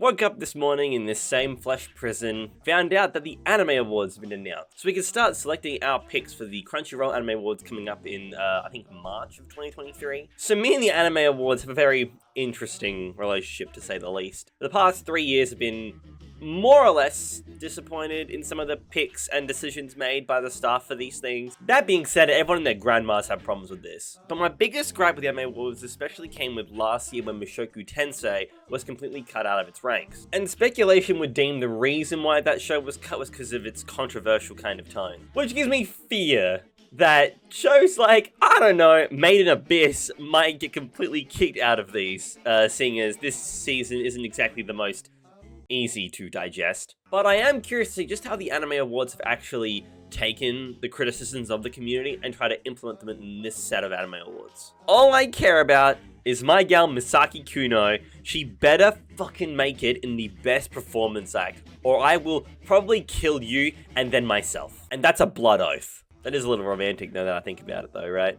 Woke up this morning in this same flesh prison, found out that the Anime Awards have been announced. So we can start selecting our picks for the Crunchyroll Anime Awards coming up in, I think, March of 2023. So me and the Anime Awards have a very interesting relationship, to say the least. The past 3 years have been more or less disappointed in some of the picks and decisions made by the staff for these things. That being said, everyone and their grandmas have problems with this. But my biggest gripe with the Anime Awards especially came with last year when Mushoku Tensei was completely cut out of its ranks. And speculation would deem the reason why that show was cut was because of its controversial kind of tone. Which gives me fear that shows like, I don't know, Made in Abyss might get completely kicked out of these, seeing as this season isn't exactly the most easy to digest. But I am curious to see just how the Anime Awards have actually taken the criticisms of the community and try to implement them in this set of Anime Awards. All I care about is my gal Misaki Kuno. She better fucking make it in the best performance act, or I will probably kill you and then myself. And that's a blood oath. That is a little romantic now that I think about it though, right?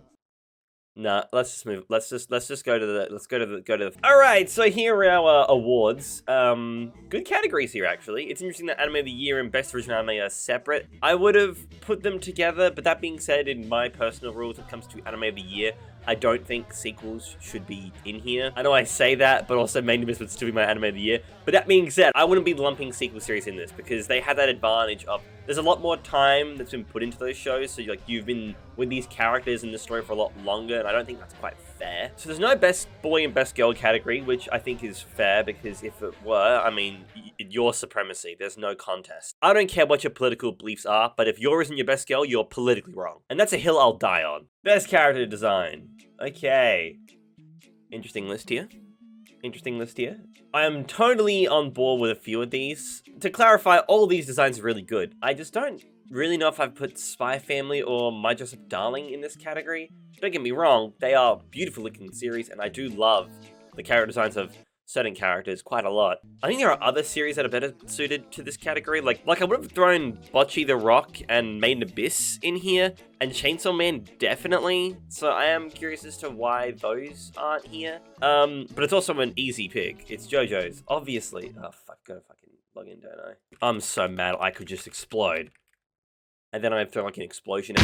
Nah, let's just move. Let's just go to the. All right, so here are our awards. Good categories here actually. It's interesting that Anime of the Year and Best Original Anime are separate. I would have put them together, but that being said, in my personal rules, when it comes to Anime of the Year, I don't think sequels should be in here. I know I say that, but also Made in Abyss would still be my Anime of the Year. But that being said, I wouldn't be lumping sequel series in this because they have that advantage of there's a lot more time that's been put into those shows. So like you've been with these characters in the story for a lot longer, and I don't think that's quite fair. So there's no best boy and best girl category, which I think is fair because if it were, I mean, your supremacy. There's no contest. I don't care what your political beliefs are, but if yours isn't your best girl, you're politically wrong. And that's a hill I'll die on. Best character design. Okay. Interesting list here. I am totally on board with a few of these. To clarify, all these designs are really good. I just don't really know if I've put Spy Family or My Dress Up Darling in this category. Don't get me wrong, they are beautiful looking series, and I do love the character designs of certain characters quite a lot. I think there are other series that are better suited to this category. Like I would have thrown Bocchi the Rock and Made in Abyss in here, and Chainsawman definitely. So I am curious as to why those aren't here. But it's also an easy pick. It's JoJo's, obviously. Oh fuck, gotta fucking log in, don't I? I'm so mad I could just explode. And then I throw like an explosion.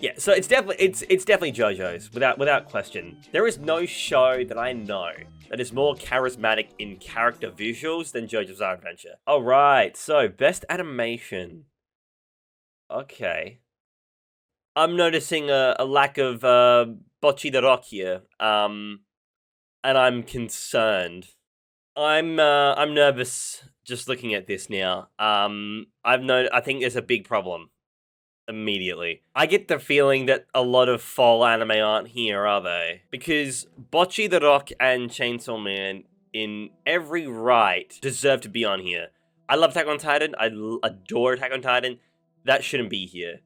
Yeah, so it's definitely JoJo's without question. There is no show that I know that is more charismatic in character visuals than JoJo's Bizarre Adventure. All right, so best animation. Okay, I'm noticing a lack of Bocchi the Rock here, and I'm concerned. I'm nervous just looking at this now. I think there's a big problem. Immediately. I get the feeling that a lot of fall anime aren't here, are they? Because Bocchi the Rock and Chainsawman, in every right, deserve to be on here. I love Attack on Titan. I adore Attack on Titan. That shouldn't be here.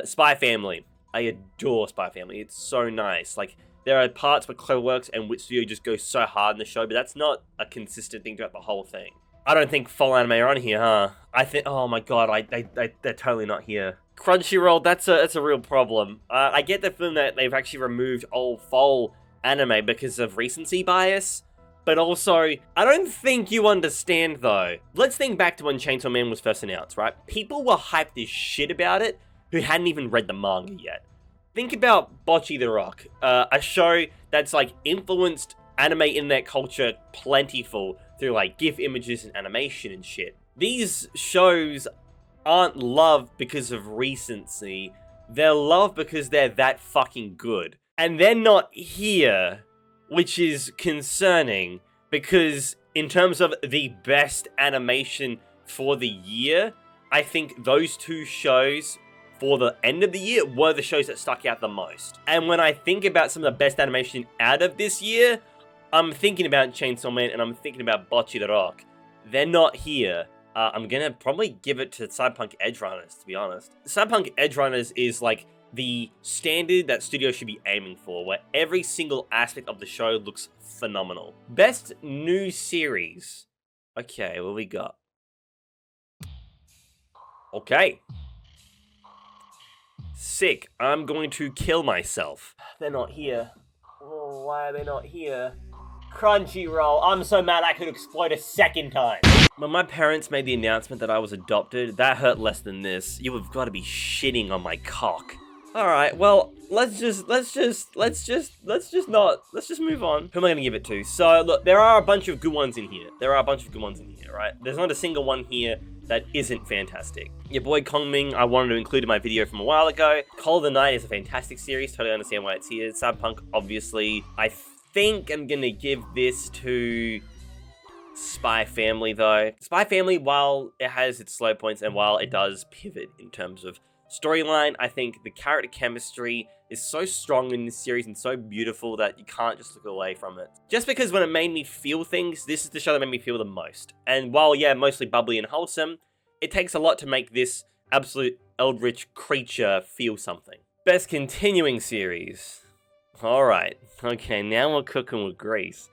Spy Family. I adore Spy Family. It's so nice. Like, there are parts where Cloverworks and Wit Studio just go so hard in the show, but that's not a consistent thing throughout the whole thing. I don't think fall anime are on here, huh? I think, oh my god, they're totally not here. Crunchyroll, that's a real problem. I get the feeling that they've actually removed old fall anime because of recency bias, but also, I don't think you understand though. Let's think back to when Chainsaw Man was first announced, right? People were hyped as shit about it who hadn't even read the manga yet. Think about Bocchi the Rock, a show that's like influenced anime internet culture plentiful through like GIF images and animation and shit. These shows aren't loved because of recency, they're loved because they're that fucking good. And they're not here, which is concerning, because in terms of the best animation for the year, I think those two shows for the end of the year were the shows that stuck out the most. And when I think about some of the best animation out of this year, I'm thinking about Chainsaw Man and I'm thinking about Bocchi the Rock. They're not here. I'm gonna probably give it to Cyberpunk Edgerunners, to be honest. Cyberpunk Edgerunners is like the standard that studios should be aiming for, where every single aspect of the show looks phenomenal. Best new series. Okay, what we got? Okay. Sick. I'm going to kill myself. They're not here. Oh, why are they not here? Crunchyroll, I'm so mad I could explode a second time. When my parents made the announcement that I was adopted, that hurt less than this. You have got to be shitting on my cock. Alright, well, let's just move on. Who am I gonna give it to? So, look, there are a bunch of good ones in here. Right? There's not a single one here that isn't fantastic. Your boy Kongming, I wanted to include in my video from a while ago. Call of the Night is a fantastic series, totally understand why it's here. Cyberpunk, obviously. I think I'm gonna give this to Spy Family, though. Spy Family, while it has its slow points and while it does pivot in terms of storyline, I think the character chemistry is so strong in this series and so beautiful that you can't just look away from it. Just because when it made me feel things, this is the show that made me feel the most. And while, yeah, mostly bubbly and wholesome, it takes a lot to make this absolute eldritch creature feel something. Best continuing series. Alright, okay, now we're cooking with grease.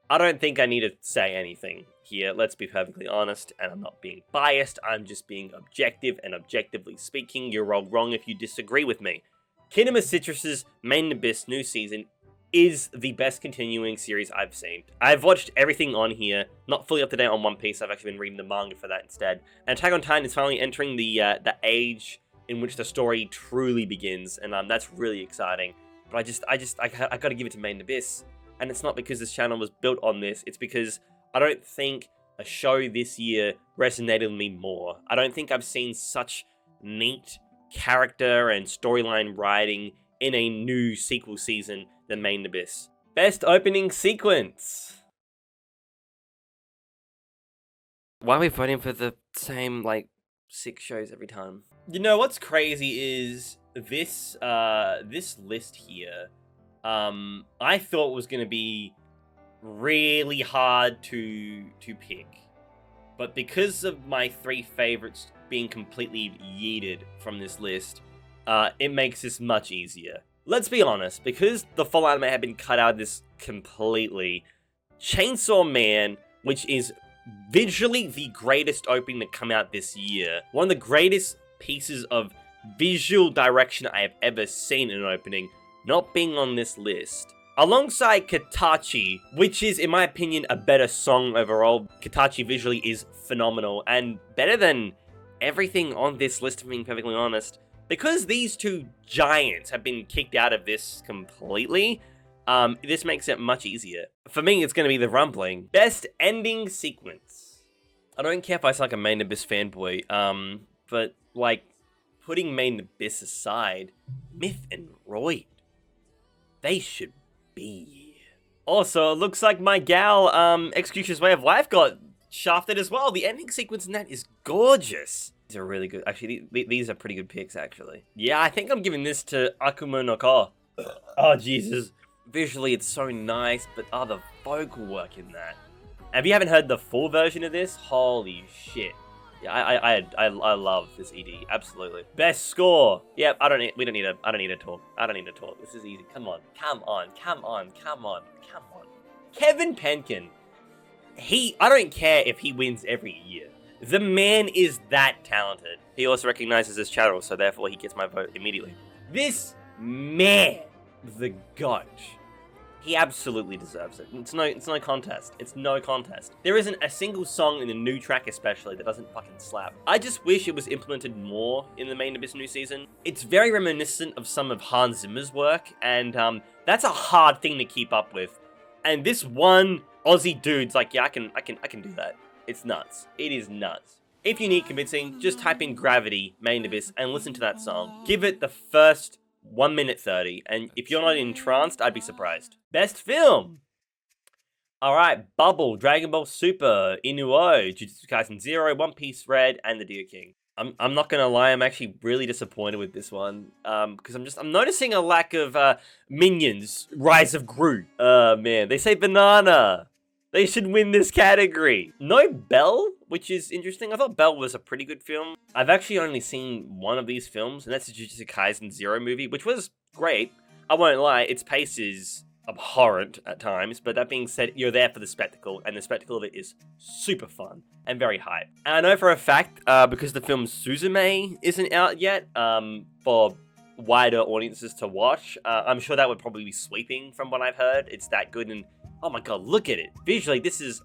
I don't think I need to say anything here, let's be perfectly honest, and I'm not being biased, I'm just being objective, and objectively speaking, you're all wrong if you disagree with me. Kingdom of Citrus's Main Abyss new season is the best continuing series I've seen. I've watched everything on here, not fully up to date on One Piece, I've actually been reading the manga for that instead. And Attack on Titan is finally entering the age in which the story truly begins, and that's really exciting. But I gotta give it to Main Abyss. And it's not because this channel was built on this, it's because I don't think a show this year resonated with me more. I don't think I've seen such neat character and storyline writing in a new sequel season than Main Abyss. Best opening sequence. Why are we voting for the same, 6 shows every time? You know, what's crazy is this list here, I thought was going to be really hard to pick. But because of my 3 favorites being completely yeeted from this list, it makes this much easier. Let's be honest, because the full anime had been cut out of this completely, Chainsawman, which is visually the greatest opening to come out this year, one of the greatest pieces of visual direction I have ever seen in an opening, not being on this list. Alongside Katachi, which is, in my opinion, a better song overall. Katachi visually is phenomenal, and better than everything on this list, if being perfectly honest. Because these 2 giants have been kicked out of this completely, this makes it much easier. For me, it's going to be The Rumbling. Best ending sequence. I don't care if I sound like a Main Abyss fanboy, but, putting Main Abyss aside, Myth and Royd, they should be. Also, it looks like my gal, Executioner's Way of Life got shafted as well. The ending sequence in that is gorgeous. These are really good. Actually, these are pretty good picks, actually. Yeah, I think I'm giving this to Akuma no Ko. Oh, Jesus. Visually, it's so nice, but the vocal work in that. If you haven't heard the full version of this, holy shit. Yeah, I love this ED, absolutely. Best score. Yep, I don't need to talk. This is easy. Come on. Kevin Penkin. I don't care if he wins every year. The man is that talented. He also recognizes his channel, so therefore he gets my vote immediately. This man, the GOAT. He absolutely deserves it. It's no contest. It's no contest. There isn't a single song in the new track especially that doesn't fucking slap. I just wish it was implemented more in the Main Abyss new season. It's very reminiscent of some of Hans Zimmer's work, and that's a hard thing to keep up with. And this one Aussie dude's like, yeah, I can do that. It's nuts. It is nuts. If you need convincing, just type in Gravity, Main Abyss, and listen to that song. Give it the first 1 minute 30, and if you're not entranced, I'd be surprised. Best film! Alright, Bubble, Dragon Ball Super, Inuo, Jujutsu Kaisen 0, One Piece Red, and The Deer King. I'm not gonna lie, I'm actually really disappointed with this one, because I'm noticing a lack of, Minions, Rise of Gru. Man, they say Banana! They should win this category. No Bell, which is interesting. I thought Bell was a pretty good film. I've actually only seen one of these films, and that's the Jujutsu Kaisen 0 movie, which was great. I won't lie, its pace is abhorrent at times, but that being said, you're there for the spectacle, and the spectacle of it is super fun and very hype. And I know for a fact, because the film Suzume isn't out yet, for wider audiences to watch, I'm sure that would probably be sweeping from what I've heard. It's that good, and Oh my god, look at it. Visually, this is,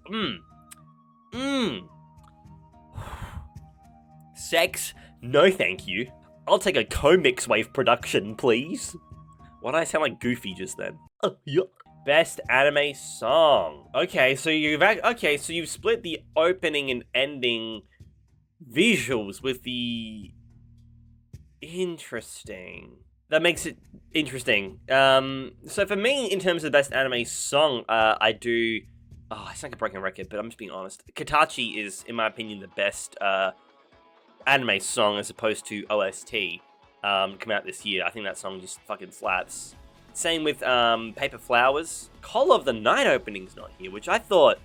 Sex? No thank you. I'll take a co-mix wave production, please. Why did I sound like Goofy just then? Yeah. Best anime song. Okay, so you've split the opening and ending visuals with the... Interesting. That makes it interesting. So for me, in terms of best anime song, I do... Oh, I sound like a broken record, but I'm just being honest. Katachi is, in my opinion, the best anime song as opposed to OST come out this year. I think that song just fucking slaps. Same with Paper Flowers. Call of the Night opening's not here, which I thought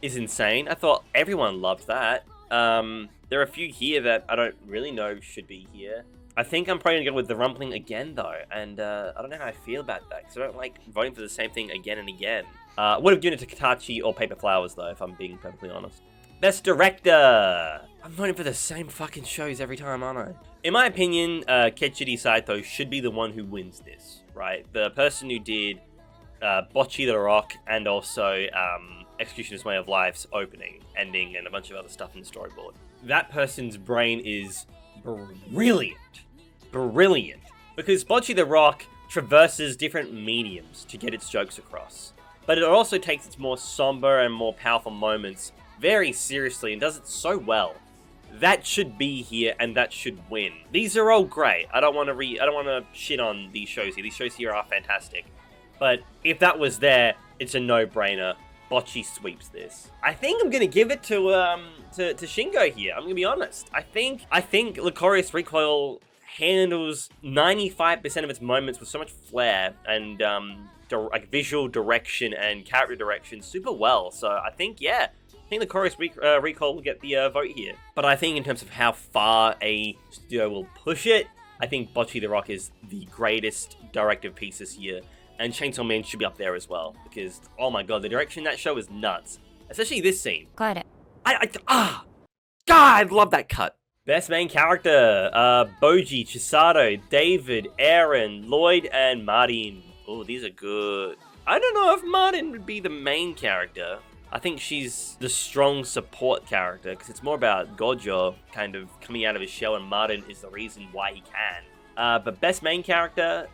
is insane. I thought everyone loved that. There are a few here that I don't really know should be here. I think I'm probably going to go with The Rumbling again, though, and I don't know how I feel about that, because I don't like voting for the same thing again and again. Would have given it to Katachi or Paper Flowers, though, if I'm being perfectly honest. Best Director! I'm voting for the same fucking shows every time, aren't I? In my opinion, Keiichi Saito should be the one who wins this, right? The person who did Bocchi the Rock and also Executioner's Way of Life's opening, ending, and a bunch of other stuff in the storyboard. That person's brain is brilliant. Brilliant. Because Bocchi the Rock traverses different mediums to get its jokes across. But it also takes its more somber and more powerful moments very seriously and does it so well. That should be here and that should win. These are all great. I don't want to shit on these shows here. These shows here are fantastic. But if that was there, it's a no-brainer. Bocchi sweeps this. I think I'm gonna give it to Shingo here. I'm gonna be honest. I think Licorice Recoil handles 95% of its moments with so much flair and like visual direction and character direction super well. So I think Licorice Recoil will get the vote here. But I think in terms of how far a studio will push it, I think Bocchi the Rock is the greatest directive piece this year. And Chainsawman should be up there as well, because, oh my god, the direction in that show is nuts. Especially this scene. Got it. God, I love that cut. Best main character, Boji, Chisato, David, Aaron, Lloyd, and Martin. Oh, these are good. I don't know if Martin would be the main character. I think she's the strong support character, because it's more about Gojo kind of coming out of his shell, and Martin is the reason why he can. But best main character,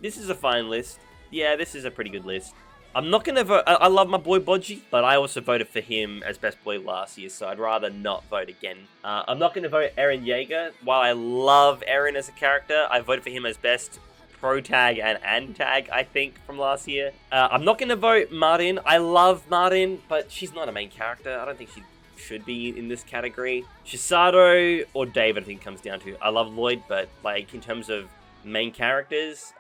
this is a fine list. Yeah, this is a pretty good list. I'm not going to vote... I love my boy Bocchi, but I also voted for him as best boy last year, so I'd rather not vote again. I'm not going to vote Eren Yeager. While I love Eren as a character, I voted for him as best pro tag and tag, I think, from last year. I'm not going to vote Martin. I love Martin, but she's not a main character. I don't think she should be in this category. Chisato or David, I think, comes down to. I love Lloyd, but like in terms of main characters,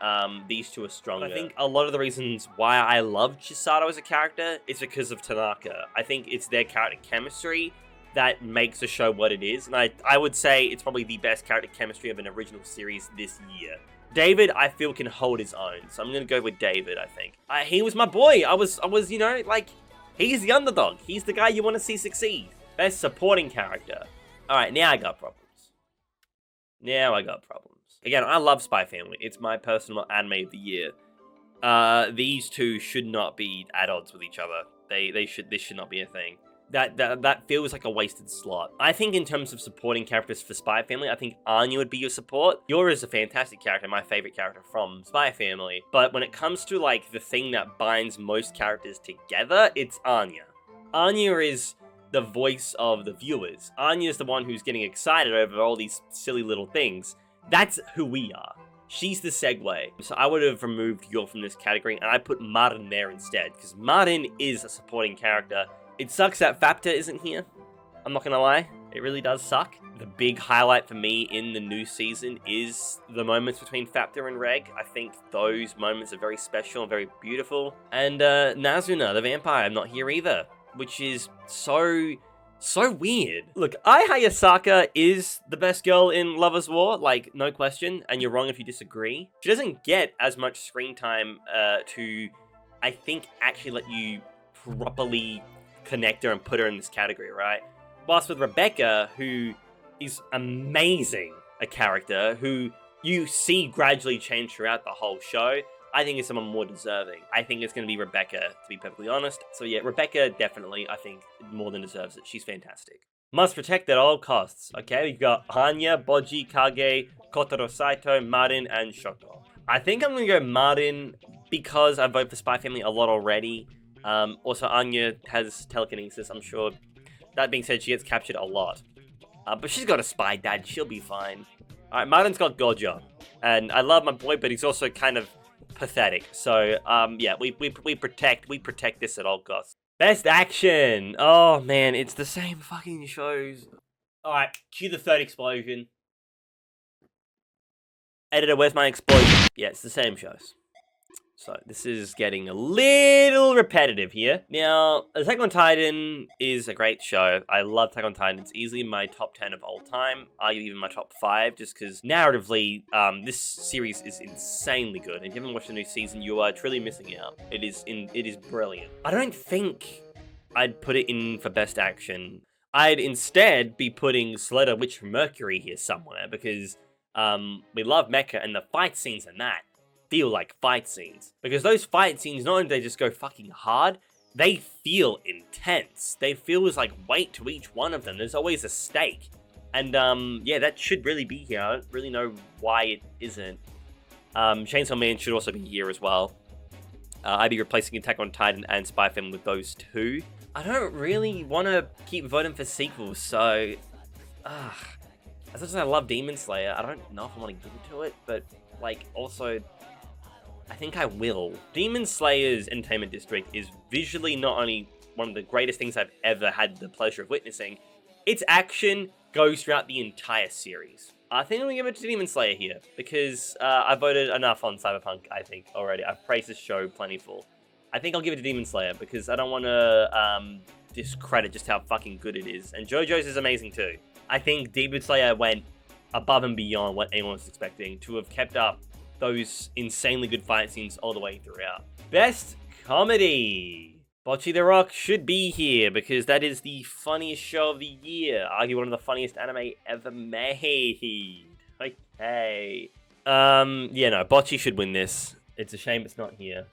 these two are stronger. I think a lot of the reasons why I love Chisato as a character is because of Tanaka. I think it's their character chemistry that makes the show what it is, and I would say it's probably the best character chemistry of an original series this year. David, I feel, can hold his own, so I'm gonna go with David, I think. He was my boy. I was, you know, like, he's the underdog. He's the guy you want to see succeed. Best supporting character. Alright, now I got problems. Again, I love Spy Family. It's my personal anime of the year. These two should not be at odds with each other. This should not be a thing. That feels like a wasted slot. I think in terms of supporting characters for Spy Family, I think Anya would be your support. Yor is a fantastic character, my favorite character from Spy Family. But when it comes to like the thing that binds most characters together, it's Anya. Anya is the voice of the viewers. Anya is the one who's getting excited over all these silly little things. That's who we are. She's the segue. So I would have removed Yor from this category, and I put Martin there instead, because Martin is a supporting character. It sucks that Fapta isn't here. I'm not gonna lie. It really does suck. The big highlight for me in the new season is the moments between Fapta and Reg. I think those moments are very special and very beautiful. And Nazuna, the vampire, not here either, which is so weird. Look, Ai Hayasaka is the best girl in Lovers War, like, no question, and you're wrong if you disagree. She doesn't get as much screen time to, I think, actually let you properly connect her and put her in this category, right? Whilst with Rebecca, who is amazing, a character who you see gradually change throughout the whole show, I think it's someone more deserving. I think it's going to be Rebecca, to be perfectly honest. So yeah, Rebecca definitely, I think, more than deserves it. She's fantastic. Must protect at all costs. Okay, we've got Hanya, Bocchi, Kage, Kotaro Saito, Marin, and Shoko. I think I'm going to go Marin because I vote for Spy Family a lot already. Also, Anya has telekinesis, I'm sure. That being said, she gets captured a lot. But she's got a spy dad, she'll be fine. Alright, Marin's got Gojo. And I love my boy, but he's also kind of pathetic. So, yeah, we protect this at all costs. Best action! Oh, man, it's the same fucking shows. Alright, cue the third explosion. Editor, where's my explosion? Yeah, it's the same shows. So, this is getting a little repetitive here. Now, Attack on Titan is a great show. I love Attack on Titan. It's easily my top 10 of all time. Arguably even my top 5, just because narratively, this series is insanely good. And if you haven't watched the new season, you are truly missing out. It is brilliant. I don't think I'd put it in for best action. I'd instead be putting Suletta, Witch from Mercury here somewhere, because we love mecha, and the fight scenes in that feel like fight scenes. Because those fight scenes, not only do they just go fucking hard, they feel intense. They feel as like weight to each one of them. There's always a stake. And yeah, that should really be here. I don't really know why it isn't. Chainsawman should also be here as well. I'd be replacing Attack on Titan and Spy Family with those two. I don't really want to keep voting for sequels, so as much as I love Demon Slayer, I don't know if I want to give it to it, but like also I think I will. Demon Slayer's Entertainment District is visually not only one of the greatest things I've ever had the pleasure of witnessing, its action goes throughout the entire series. I think I'm going to give it to Demon Slayer here, because I voted enough on Cyberpunk, I think, already. I've praised this show plentiful. I think I'll give it to Demon Slayer, because I don't want to discredit just how fucking good it is. And JoJo's is amazing too. I think Demon Slayer went above and beyond what anyone was expecting to have kept up those insanely good fight scenes all the way throughout. Best comedy! Bocchi the Rock should be here because that is the funniest show of the year. Arguably one of the funniest anime ever made. Okay. Yeah, no, Bocchi should win this. It's a shame it's not here.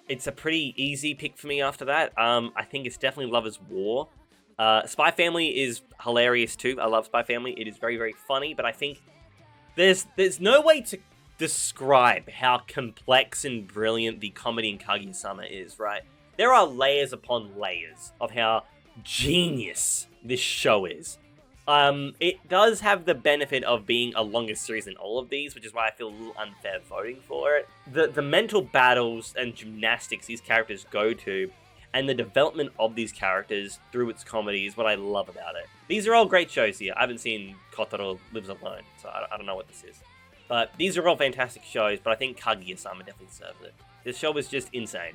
It's a pretty easy pick for me after that. I think it's definitely Lovers War. Spy Family is hilarious too. I love Spy Family. It is very, very funny, but I think there's no way to describe how complex and brilliant the comedy in Kaguya-sama is, right? There are layers upon layers of how genius this show is. It does have the benefit of being a longer series than all of these, which is why I feel a little unfair voting for it. The mental battles and gymnastics these characters go to, and the development of these characters through its comedy is what I love about it. These are all great shows here. I haven't seen Kotaro Lives Alone, so I don't know what this is. But these are all fantastic shows, but I think Kaguya-sama definitely deserves it. This show was just insane.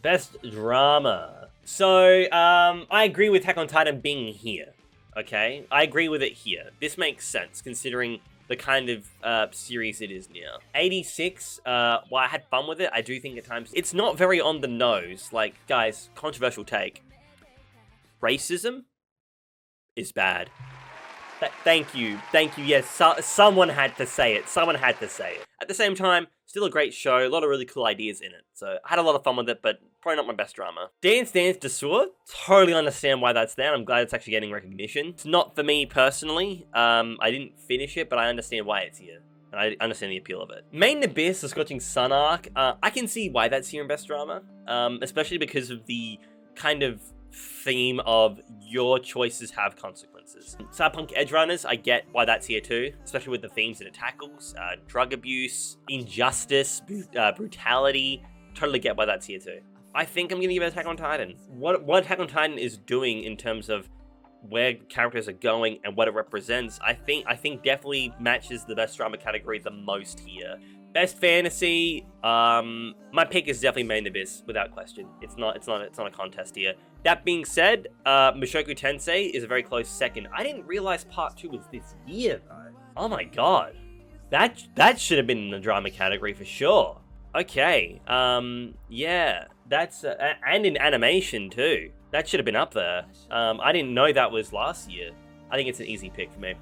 Best drama. So, I agree with Attack on Titan being here, okay? I agree with it here. This makes sense, considering the kind of series it is now. 86, while I had fun with it, I do think at times it's not very on the nose. Like, guys, controversial take. Racism is bad. Thank you. Yes, someone had to say it. At the same time, still a great show. A lot of really cool ideas in it. So I had a lot of fun with it, but probably not my best drama. Dance Dance Dessert. Totally understand why that's there. I'm glad it's actually getting recognition. It's not for me personally. I didn't finish it, but I understand why it's here. And I understand the appeal of it. Main Abyss, the Scorching Sun arc. I can see why that's here in best drama. Especially because of the kind of theme of your choices have consequences. Cyberpunk Edge Runners, I get why that's here too, especially with the themes that it tackles. Drug abuse, injustice, brutality. Totally get why that's here too. I think I'm gonna give it Attack on Titan. What Attack on Titan is doing in terms of where characters are going and what it represents, I think definitely matches the best drama category the most here. Best fantasy, my pick is definitely Main Abyss, without question. It's not a contest here. That being said, Mushoku Tensei is a very close second. I didn't realize part 2 was this year, though. Oh my god. That should have been in the drama category for sure. Okay, yeah, that's, and in animation too. That should have been up there. I didn't know that was last year. I think it's an easy pick for me.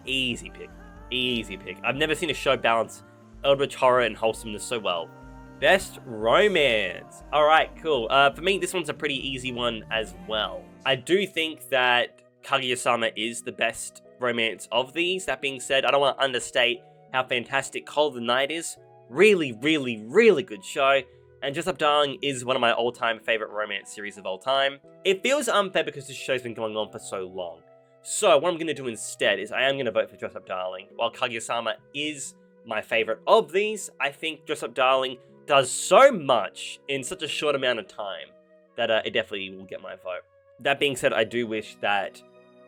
Easy pick. I've never seen a show balance eldritch horror and wholesomeness so well. Best romance. Alright, cool. For me, this one's a pretty easy one as well. I do think that Kaguya-sama is the best romance of these. That being said, I don't want to understate how fantastic Cold of the Night is. Really, really, really good show. And Dress Up Darling is one of my all-time favorite romance series of all time. It feels unfair because this show's been going on for so long. So what I'm going to do instead is I am going to vote for Dress Up Darling. While Kaguya-sama is my favorite of these, I think Dress Up Darling does so much in such a short amount of time that it definitely will get my vote. That being said, I do wish that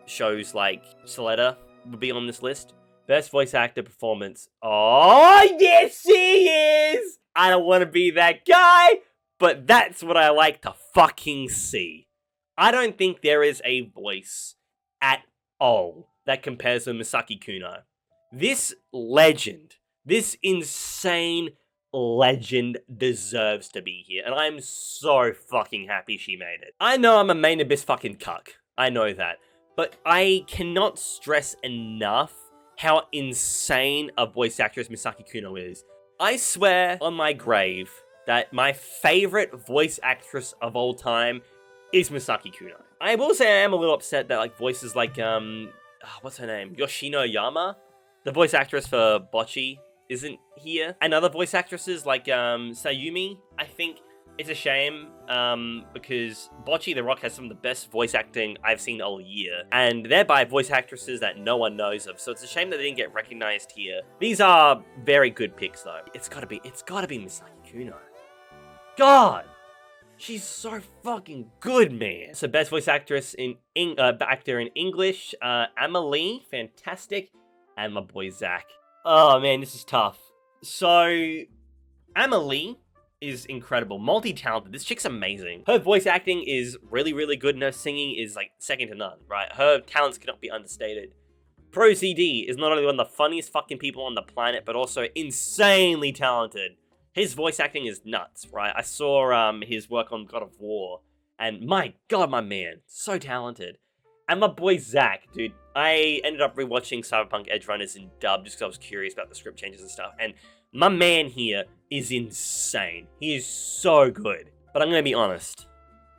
shows like Suletta would be on this list. Best voice actor performance. Oh, yes, he is! I don't want to be that guy, but that's what I like to fucking see. I don't think there is a voice at all that compares to Misaki Kuno. This legend, this insane legend deserves to be here, and I'm so fucking happy she made it. I know I'm a main abyss fucking cuck. I know that. But I cannot stress enough how insane a voice actress Misaki Kuno is. I swear on my grave that my favorite voice actress of all time is Misaki Kuno. I will say I am a little upset that like voices like what's her name? Yoshino Yama, the voice actress for Bocchi, isn't here. And other voice actresses like Sayumi, I think it's a shame because Bocchi the Rock has some of the best voice acting I've seen all year. And they're by voice actresses that no one knows of. So it's a shame that they didn't get recognized here. These are very good picks though. It's gotta be Misaki Kuno. God! She's so fucking good, man. So best voice actress actor in English, Amelie, fantastic. And my boy Zach. Oh man, this is tough. So, Amelie is incredible, multi-talented. This chick's amazing. Her voice acting is really, really good, and her singing is like second to none, right? Her talents cannot be understated. Pro CD is not only one of the funniest fucking people on the planet, but also insanely talented. His voice acting is nuts, right? I saw his work on God of War, and my god, my man, so talented. And my boy Zach, dude, I ended up rewatching Cyberpunk Edgerunners in dub just because I was curious about the script changes and stuff, and my man here is insane. He is so good. But I'm going to be honest.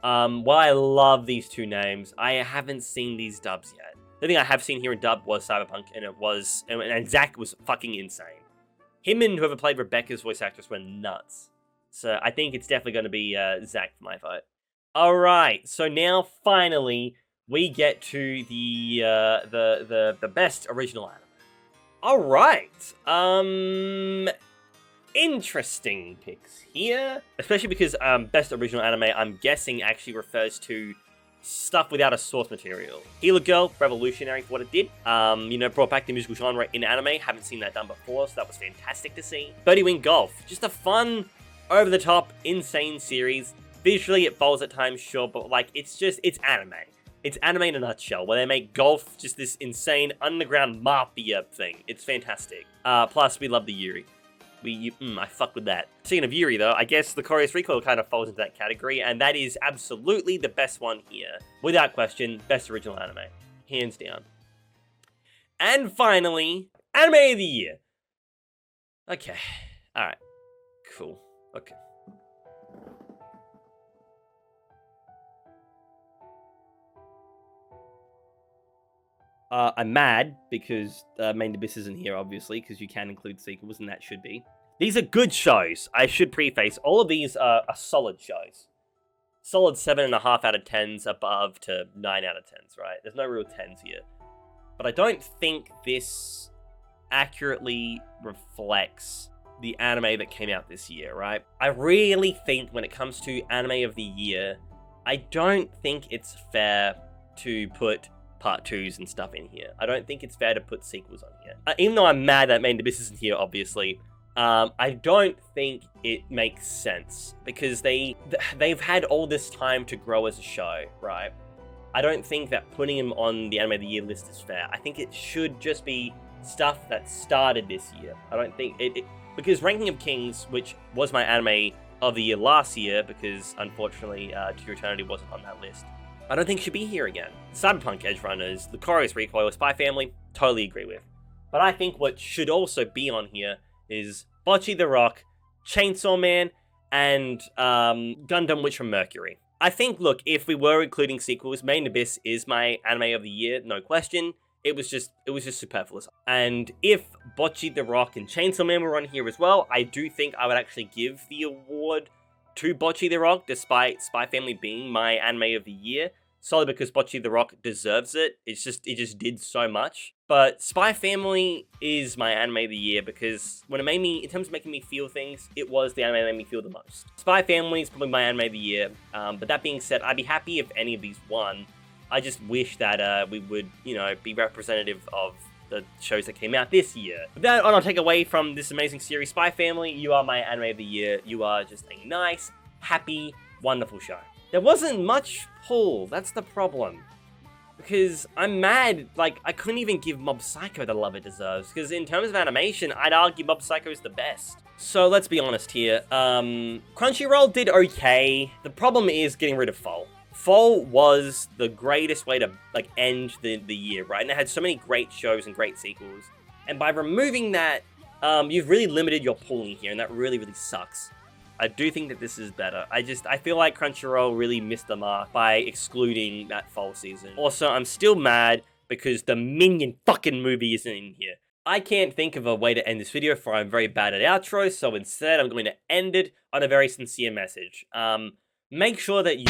While I love these two names, I haven't seen these dubs yet. The thing I have seen here in dub was Cyberpunk, and Zach was fucking insane. Him and whoever played Rebecca's voice actress were nuts. So I think it's definitely going to be Zach for my vote. Alright, so now finally we get to the best original anime. Alright, interesting picks here. Especially because best original anime, I'm guessing, actually refers to stuff without a source material. Healer Girl, revolutionary for what it did. Brought back the musical genre in anime. Haven't seen that done before, so that was fantastic to see. 30 Wing Golf, just a fun, over-the-top, insane series. Visually, it falls at times, sure, but like, it's anime. It's anime in a nutshell, where they make golf just this insane underground mafia thing. It's fantastic. Plus, we love the Yuri. I fuck with that. Speaking of Yuri, though, I guess the Chorus Recoil kind of falls into that category, and that is absolutely the best one here. Without question, best original anime. Hands down. And finally, Anime of the Year. Okay. Alright. Cool. Okay. I'm mad because Main Abyss isn't here, obviously, because you can include sequels, and that should be. These are good shows. I should preface. All of these are solid shows. Solid 7.5 out of 10s above to 9 out of 10s, right? There's no real 10s here. But I don't think this accurately reflects the anime that came out this year, right? I really think when it comes to Anime of the Year, I don't think it's fair to put part 2s and stuff in here. I don't think it's fair to put sequels on here. Even though I'm mad that Main Abyss isn't here, obviously, I don't think it makes sense because they've had all this time to grow as a show, right? I don't think that putting them on the Anime of the Year list is fair. I think it should just be stuff that started this year. I don't think it because Ranking of Kings, which was my Anime of the Year last year, because unfortunately To Your Eternity wasn't on that list, I don't think should be here again. Cyberpunk Edgerunners, The Chorus Recoil, Spy Family, totally agree with. But I think what should also be on here is Bocchi the Rock, Chainsawman, and Gundam Witch from Mercury. I think, look, if we were including sequels, Made in Abyss is my anime of the year, no question. It was just superfluous. And if Bocchi the Rock and Chainsaw Man were on here as well, I do think I would actually give the award to Bocchi the Rock, despite Spy Family being my anime of the year. Solely because Bocchi the Rock deserves it. It just did so much. But Spy Family is my anime of the year because when it made me, in terms of making me feel things, it was the anime that made me feel the most. Spy Family is probably my anime of the year. But that being said, I'd be happy if any of these won. I just wish that we would, be representative of the shows that came out this year. But that I'll not take away from this amazing series, Spy Family. You are my anime of the year. You are just a nice, happy, wonderful show. There wasn't much pull, that's the problem. Because I'm mad, I couldn't even give Mob Psycho the love it deserves. Because in terms of animation, I'd argue Mob Psycho is the best. So let's be honest here. Crunchyroll did okay. The problem is getting rid of Fall. Fall was the greatest way to end the year, right? And it had so many great shows and great sequels. And by removing that, you've really limited your pooling here, and that really, really sucks. I do think that this is better. I feel like Crunchyroll really missed the mark by excluding that fall season. Also, I'm still mad because the Minion fucking movie isn't in here. I can't think of a way to end this video, for I'm very bad at outros, so instead I'm going to end it on a very sincere message. Make sure that you